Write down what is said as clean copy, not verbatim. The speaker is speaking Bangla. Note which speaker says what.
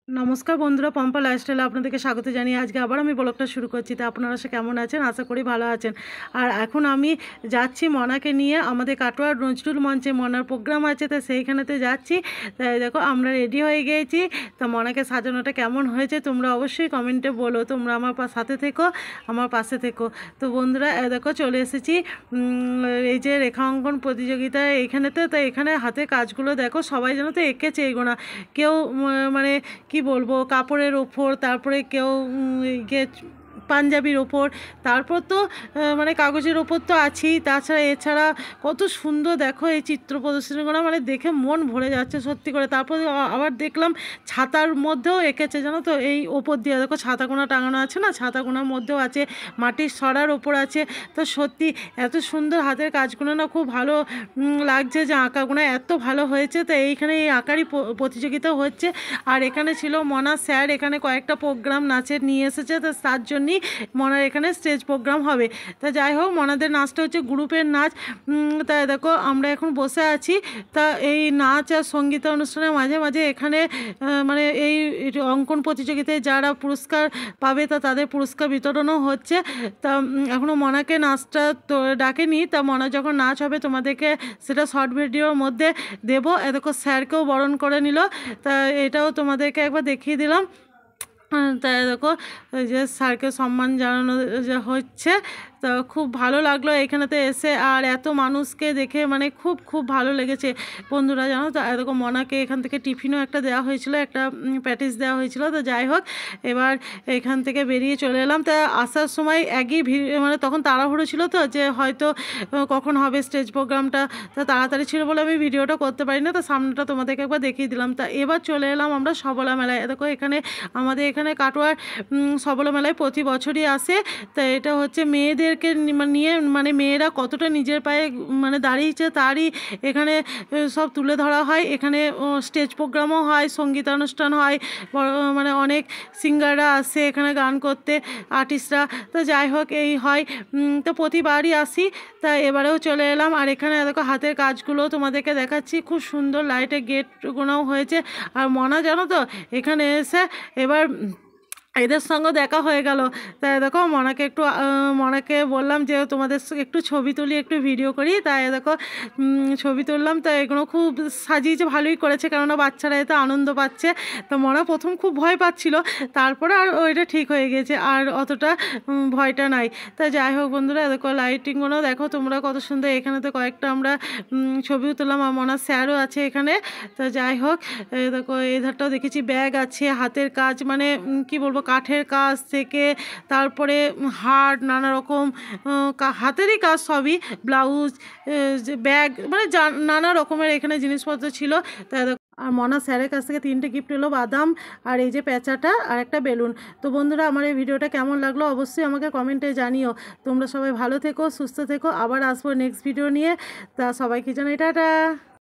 Speaker 1: নমস্কার বন্ধুরা, পম্পা লাইফস্টাইলে আপনাদেরকে স্বাগত জানিয়ে আজকে আবার আমি ব্লগটা শুরু করছি। তো আপনারা সে কেমন আছেন? আশা করি ভালো আছেন। আর এখন আমি যাচ্ছি মনাকে নিয়ে, আমাদের কাটোয়ার নজরুল মঞ্চে মনার প্রোগ্রাম আছে, তো সেইখানেতে যাচ্ছি। তাই দেখো আমরা রেডি হয়ে গিয়েছি। তো মনাকে সাজানোটা কেমন হয়েছে তোমরা অবশ্যই কমেন্টে বলো। তোমরা আমার সাথে থেকো, আমার পাশে থেকো। তো বন্ধুরা দেখো চলে এসেছি এই যে রেখা অঙ্কন প্রতিযোগিতা এইখানেতে। তো এখানে হাতে কাজগুলো দেখো, সবাই যেন তো এঁকেছে এগোনা। কেউ মানে কি বলবো, কাপড়ের ওপর, তারপরে কেউ ইয়ে পাঞ্জাবির ওপর, তারপর তো মানে কাগজের ওপর তো আছেই। তাছাড়া এছাড়া কত সুন্দর দেখো এই চিত্র প্রদর্শনীগুলো, মানে দেখে মন ভরে যাচ্ছে সত্যি করে। তারপর আবার দেখলাম ছাতার মধ্যেও এঁকেছে জানো তো, এই ওপর দিয়ে দেখো ছাতাকোনা টাঙানো আছে না, ছাতাকোনার মধ্যেও আছে, মাটির সরার ওপর আছে। তো সত্যি এত সুন্দর হাতের কাজগুলো না, খুব ভালো লাগছে যে আঁকাগুলো এত ভালো হয়েছে। তো এইখানে এই আঁকারই প্রতিযোগিতা হচ্ছে। আর এখানে ছিল মনা স্যার, এখানে কয়েকটা প্রোগ্রাম নাচের নিয়ে এসেছে, তো তার জন্যই মনার এখানে স্টেজ প্রোগ্রাম হবে। তা যাই হোক, মনাদের নাচটা হচ্ছে গ্রুপের নাচ। তাই দেখো আমরা এখন বসে আছি। তা এই নাচ আর সঙ্গীত অনুষ্ঠানের মাঝে মাঝে এখানে মানে এই অঙ্কন প্রতিযোগিতায় যারা পুরস্কার পাবে তা তাদের পুরস্কার বিতরণও হচ্ছে। তা এখনও মনাকে নাচটা তো ডাকেনি। তা মনা যখন নাচ হবে তোমাদেরকে সেটা শর্ট ভিডিওর মধ্যে দেবো। দেখো স্যারকেও বরণ করে নিল, তা এটাও তোমাদেরকে একবার দেখিয়ে দিলাম। তাই দেখো ওই যে স্যারকে সম্মান জানানো যে হচ্ছে। তো খুব ভালো লাগলো এখানেতে এসে, আর এত মানুষকে দেখে মানে খুব খুব ভালো লেগেছে বন্ধুরা, জানো তো। এরকম মনাকে এখান থেকে টিফিনও একটা দেওয়া হয়েছিল, একটা প্যাটিস দেওয়া হয়েছিল। তো যাই হোক, এবার এখান থেকে বেরিয়ে চলে এলাম। তা আসার সময় একই ভিড়, মানে তখন তাড়াহুড়ো ছিল তো, যে হয়তো কখন হবে স্টেজ প্রোগ্রামটা। তা তাড়াতাড়ি ছিল বলে আমি ভিডিওটা করতে পারি না। তো সামনেটা তোমাদেরকে একবার দেখিয়ে দিলাম। তা এবার চলে এলাম আমরা সবলা মেলায়। দেখো এখানে আমাদের এখানে কাটোয়ার সবলা মেলায় প্রতি বছরই আসে। তা এটা হচ্ছে মেয়েদেরকে নিয়ে, মানে মেয়েরা কতটা নিজের পায়ে মানে দাঁড়িয়েছে তারই এখানে সব তুলে ধরা হয়। এখানে স্টেজ প্রোগ্রামও হয়, সঙ্গীতানুষ্ঠান হয়, মানে অনেক সিঙ্গাররা আসে এখানে গান করতে, আর্টিস্টরা। তো যাই হোক এই হয়। তো প্রতিবারই আসি। তা এবারেও চলে এলাম। আর এখানে দেখো হাতের কাজগুলো তোমাদেরকে দেখাচ্ছি, খুব সুন্দর লাইটের গেটগুলোও হয়েছে। আর মনা জানো তো এখানে এসে এবার এদের সঙ্গে দেখা হয়ে গেল। তাই দেখো মনাকে বললাম যে তোমাদের একটু ছবি তুলি, একটু ভিডিও করি। তাই দেখো ছবি তুললাম। তো এগুলো খুব সাজিয়েছে, ভালোই করেছে, কেননা বাচ্চারা এতে আনন্দ পাচ্ছে। তো মনা প্রথম খুব ভয় পাচ্ছিল, তারপরে আর ওইটা ঠিক হয়ে গেছে, আর অতটা ভয়টা নাই। তা যাই হোক বন্ধুরা, দেখো লাইটিংগুলো দেখো তোমরা কত সুন্দর। এখানে তো কয়েকটা আমরা ছবিও তুললাম, আর মনার স্যারও আছে এখানে। তো যাই হোক দেখো এই ধারটাও দেখেছি, ব্যাগ আছে, হাতের কাজ, মানে কি বলবো, কাঠের কাজ থেকে তারপরে হার, নানা রকম হাতেরই কাজ সবই, ব্লাউজ, ব্যাগ, মানে নানা রকমের এখানে জিনিসপত্র ছিল। তাই আর মনা স্যারের কাছ থেকে 3টে গিফট এলো, বাদাম আর এই যে পেঁচাটা আর একটা বেলুন। তো বন্ধুরা আমার এই ভিডিওটা কেমন লাগলো অবশ্যই আমাকে কমেন্টে জানিও। তোমরা সবাই ভালো থেকো, সুস্থ থেকো, আবার আসবো নেক্সট ভিডিও নিয়ে। তা সবাইকে জানাই টাটা।